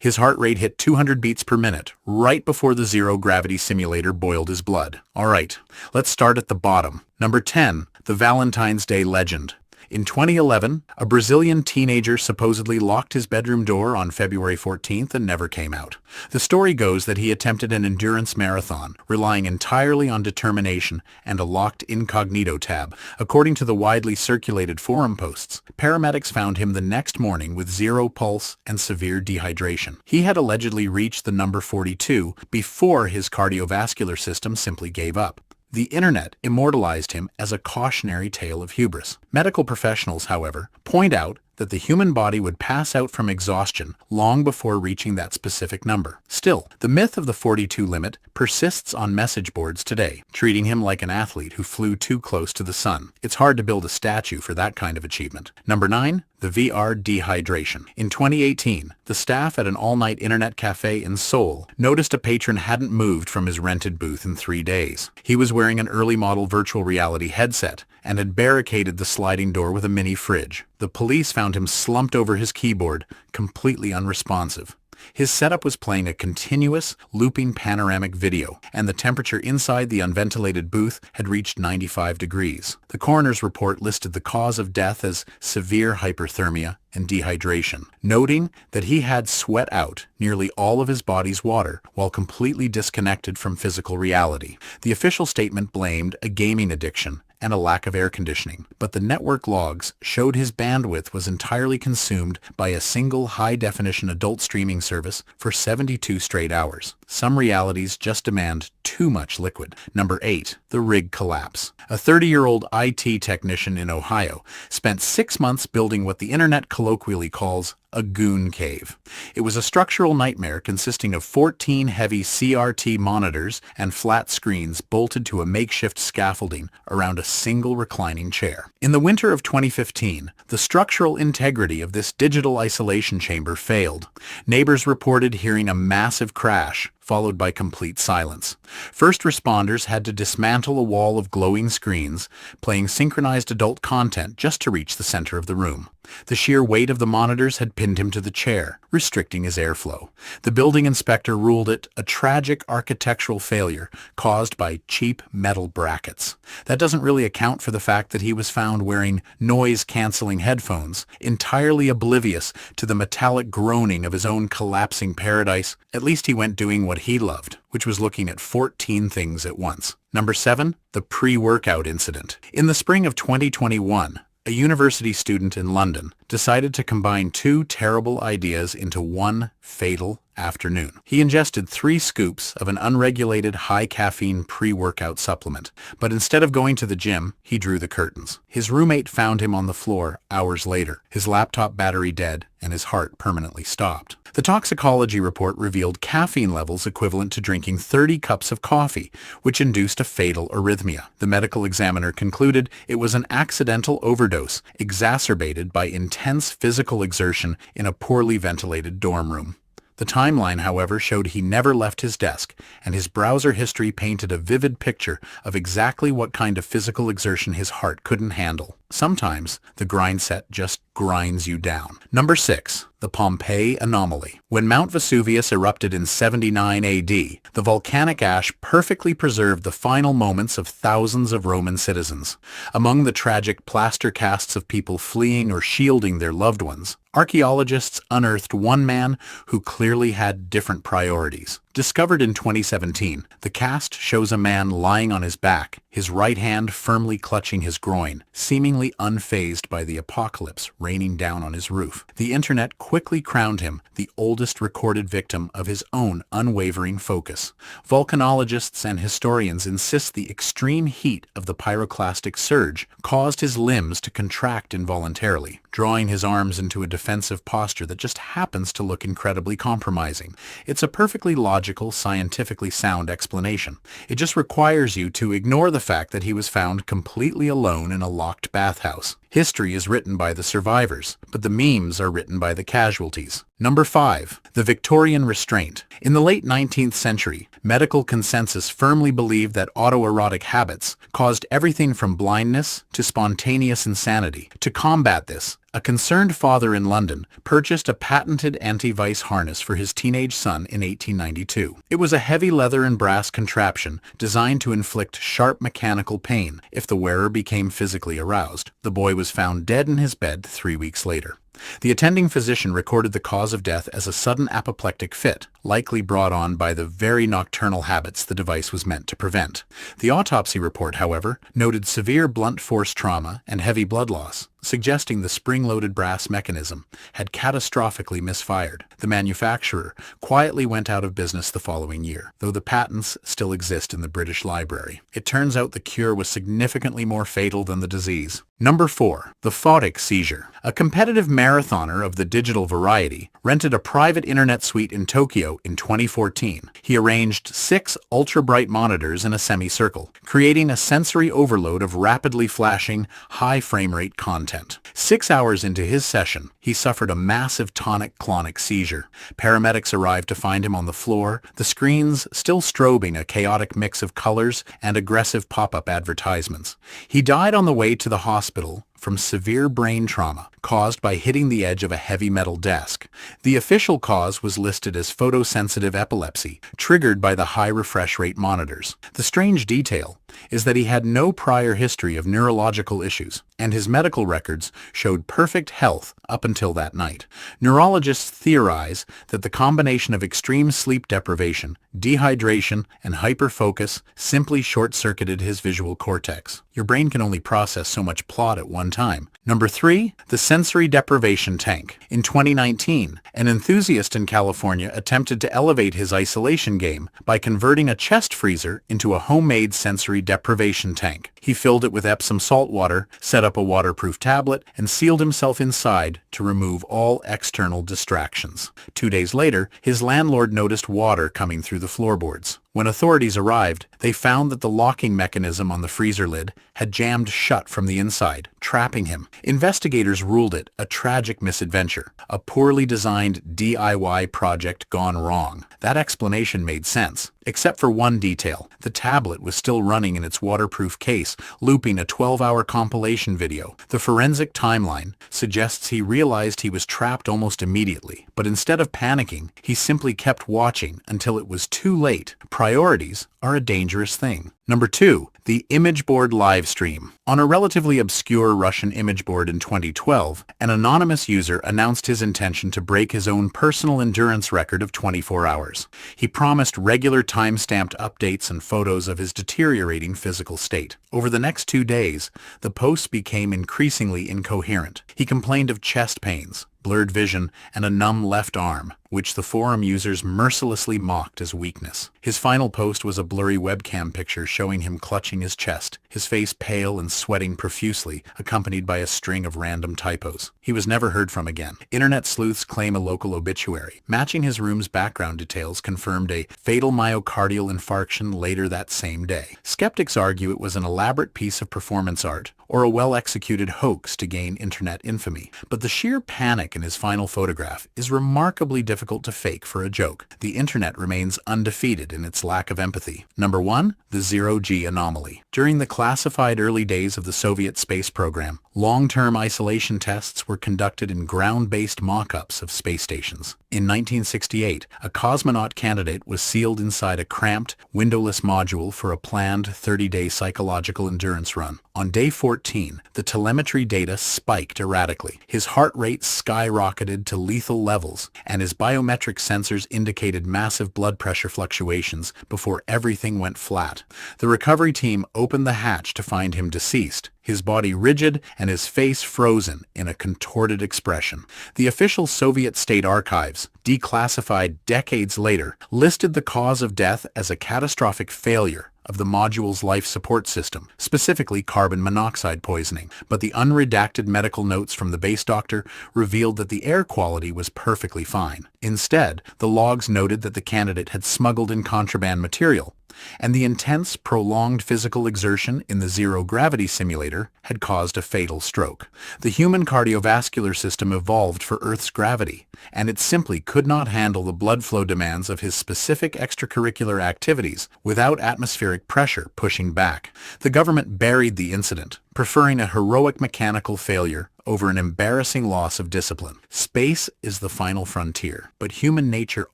His heart rate hit 200 beats per minute, right before the zero-gravity simulator boiled his blood. Alright, let's start at the bottom. Number 10. The Valentine's Day Legend. In 2011, a Brazilian teenager supposedly locked his bedroom door on February 14th and never came out. The story goes that he attempted an endurance marathon, relying entirely on determination and a locked incognito tab. According to the widely circulated forum posts, paramedics found him the next morning with zero pulse and severe dehydration. He had allegedly reached the number 42 before his cardiovascular system simply gave up. The internet immortalized him as a cautionary tale of hubris. Medical professionals, however, point out that the human body would pass out from exhaustion long before reaching that specific number. Still, the myth of the 42 limit persists on message boards today, treating him like an athlete who flew too close to the sun. It's hard to build a statue for that kind of achievement. Number 9. The VR Dehydration. In 2018, the staff at an all-night internet cafe in Seoul noticed a patron hadn't moved from his rented booth in 3 days. He was wearing an early model virtual reality headset and had barricaded the sliding door with a mini fridge. The police found him slumped over his keyboard, completely unresponsive. His setup was playing a continuous, looping panoramic video, and the temperature inside the unventilated booth had reached 95 degrees. The coroner's report listed the cause of death as severe hyperthermia and dehydration, noting that he had sweat out nearly all of his body's water while completely disconnected from physical reality. The official statement blamed a gaming addiction and a lack of air conditioning, but the network logs showed his bandwidth was entirely consumed by a single high-definition adult streaming service for 72 straight hours. Some realities just demand too much liquid. Number 8. The rig collapse. A 30-year-old IT technician in Ohio spent 6 months building what the internet colloquially calls a Goon cave. It was a structural nightmare consisting of 14 heavy CRT monitors and flat screens bolted to a makeshift scaffolding around a single reclining chair. In the winter of 2015, the structural integrity of this digital isolation chamber failed. Neighbors reported hearing a massive crash, followed by complete silence. First responders had to dismantle a wall of glowing screens, playing synchronized adult content just to reach the center of the room. The sheer weight of the monitors had pinned him to the chair, restricting his airflow. The building inspector ruled it a tragic architectural failure caused by cheap metal brackets. That doesn't really account for the fact that he was found wearing noise-canceling headphones, entirely oblivious to the metallic groaning of his own collapsing paradise. At least he went doing what he loved, which was looking at 14 things at once. Number 7. The pre-workout incident. In the spring of 2021, a university student in London decided to combine two terrible ideas into one fatal afternoon. He ingested 3 scoops of an unregulated high-caffeine pre-workout supplement, but instead of going to the gym, he drew the curtains. His roommate found him on the floor hours later, his laptop battery dead and his heart permanently stopped. The toxicology report revealed caffeine levels equivalent to drinking 30 cups of coffee, which induced a fatal arrhythmia. The medical examiner concluded it was an accidental overdose exacerbated by intense physical exertion in a poorly ventilated dorm room. The timeline, however, showed he never left his desk, and his browser history painted a vivid picture of exactly what kind of physical exertion his heart couldn't handle. Sometimes, the grind set just grinds you down. Number 6. The Pompeii Anomaly. When Mount Vesuvius erupted in 79 AD, the volcanic ash perfectly preserved the final moments of thousands of Roman citizens. Among the tragic plaster casts of people fleeing or shielding their loved ones, archaeologists unearthed one man who clearly had different priorities. Discovered in 2017, the cast shows a man lying on his back, his right hand firmly clutching his groin, seemingly unfazed by the apocalypse raining down on his roof. The internet quickly crowned him the oldest recorded victim of his own unwavering focus. Volcanologists and historians insist the extreme heat of the pyroclastic surge caused his limbs to contract involuntarily, drawing his arms into a defensive posture that just happens to look incredibly compromising. It's a perfectly logical, scientifically sound explanation. It just requires you to ignore the fact that he was found completely alone in a locked bathhouse. History is written by the survivors, but the memes are written by the casualties. Number 5. The Victorian Restraint. In the late 19th century, medical consensus firmly believed that autoerotic habits caused everything from blindness to spontaneous insanity. To combat this, A concerned father in London purchased a patented anti-vice harness for his teenage son in 1892. It was a heavy leather and brass contraption designed to inflict sharp mechanical pain if the wearer became physically aroused. The boy was found dead in his bed 3 weeks later. The attending physician recorded the cause of death as a sudden apoplectic fit, likely brought on by the very nocturnal habits the device was meant to prevent. The autopsy report, however, noted severe blunt force trauma and heavy blood loss, suggesting the spring-loaded brass mechanism had catastrophically misfired. The manufacturer quietly went out of business the following year, though the patents still exist in the British Library. It turns out the cure was significantly more fatal than the disease. Number 4. The Photic Seizure. A competitive marathoner of the digital variety rented a private internet suite in Tokyo in 2014. He arranged 6 ultra-bright monitors in a semicircle, creating a sensory overload of rapidly flashing, high frame rate content. 6 hours into his session, he suffered a massive tonic-clonic seizure. Paramedics arrived to find him on the floor, the screens still strobing a chaotic mix of colors and aggressive pop-up advertisements. He died on the way to the hospital from severe brain trauma caused by hitting the edge of a heavy metal desk. The official cause was listed as photosensitive epilepsy, triggered by the high refresh rate monitors. The strange detail is that he had no prior history of neurological issues, and his medical records showed perfect health up until that night. Neurologists theorize that the combination of extreme sleep deprivation, dehydration, and hyperfocus simply short-circuited his visual cortex. Your brain can only process so much plot at one time. Number 3. The sensory deprivation tank. In 2019, an enthusiast in California attempted to elevate his isolation game by converting a chest freezer into a homemade sensory deprivation tank. He filled it with Epsom salt water, set up a waterproof tablet, and sealed himself inside to remove all external distractions. 2 days later, his landlord noticed water coming through the floorboards. When authorities arrived, they found that the locking mechanism on the freezer lid had jammed shut from the inside, trapping him. Investigators ruled it a tragic misadventure, a poorly designed DIY project gone wrong. That explanation made sense, except for one detail. The tablet was still running in its waterproof case, looping a 12-hour compilation video. The forensic timeline suggests he realized he was trapped almost immediately, but instead of panicking, he simply kept watching until it was too late. Priorities are a dangerous thing. Number 2. The image board live stream. On a relatively obscure Russian image board in 2012, an anonymous user announced his intention to break his own personal endurance record of 24 hours. He promised regular time-stamped updates and photos of his deteriorating physical state. Over the next 2 days, the posts became increasingly incoherent. He complained of chest pains, blurred vision, and a numb left arm, which the forum users mercilessly mocked as weakness. His final post was a blurry webcam picture showing him clutching his chest, his face pale and sweating profusely, accompanied by a string of random typos. He was never heard from again. Internet sleuths claim a local obituary, matching his room's background details, confirmed a fatal myocardial infarction later that same day. Skeptics argue it was an elaborate piece of performance art, or a well-executed hoax to gain internet infamy. But the sheer panic in his final photograph is remarkably difficult to fake for a joke. The internet remains undefeated in its lack of empathy. Number 1. The Zero-G Anomaly. During the classified early days of the Soviet space program, long-term isolation tests were conducted in ground-based mock-ups of space stations. In 1968, a cosmonaut candidate was sealed inside a cramped, windowless module for a planned 30-day psychological endurance run. On day 14, the telemetry data spiked erratically. His heart rate skyrocketed to lethal levels, and his biometric sensors indicated massive blood pressure fluctuations before everything went flat. The recovery team opened the hatch to find him deceased, his body rigid and his face frozen in a contorted expression. The official Soviet state archives, declassified decades later, listed the cause of death as a catastrophic failure of the module's life support system, specifically carbon monoxide poisoning, but the unredacted medical notes from the base doctor revealed that the air quality was perfectly fine. Instead, the logs noted that the candidate had smuggled in contraband material, and the intense, prolonged physical exertion in the zero-gravity simulator had caused a fatal stroke. The human cardiovascular system evolved for Earth's gravity, and it simply could not handle the blood flow demands of his specific extracurricular activities without atmospheric pressure pushing back. The government buried the incident, preferring a heroic mechanical failure over an embarrassing loss of discipline. Space is the final frontier, but human nature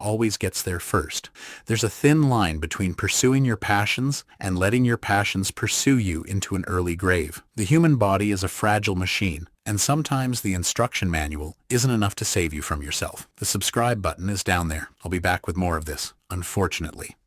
always gets there first. There's a thin line between pursuing your passions and letting your passions pursue you into an early grave. The human body is a fragile machine, and sometimes the instruction manual isn't enough to save you from yourself. The subscribe button is down there. I'll be back with more of this, unfortunately.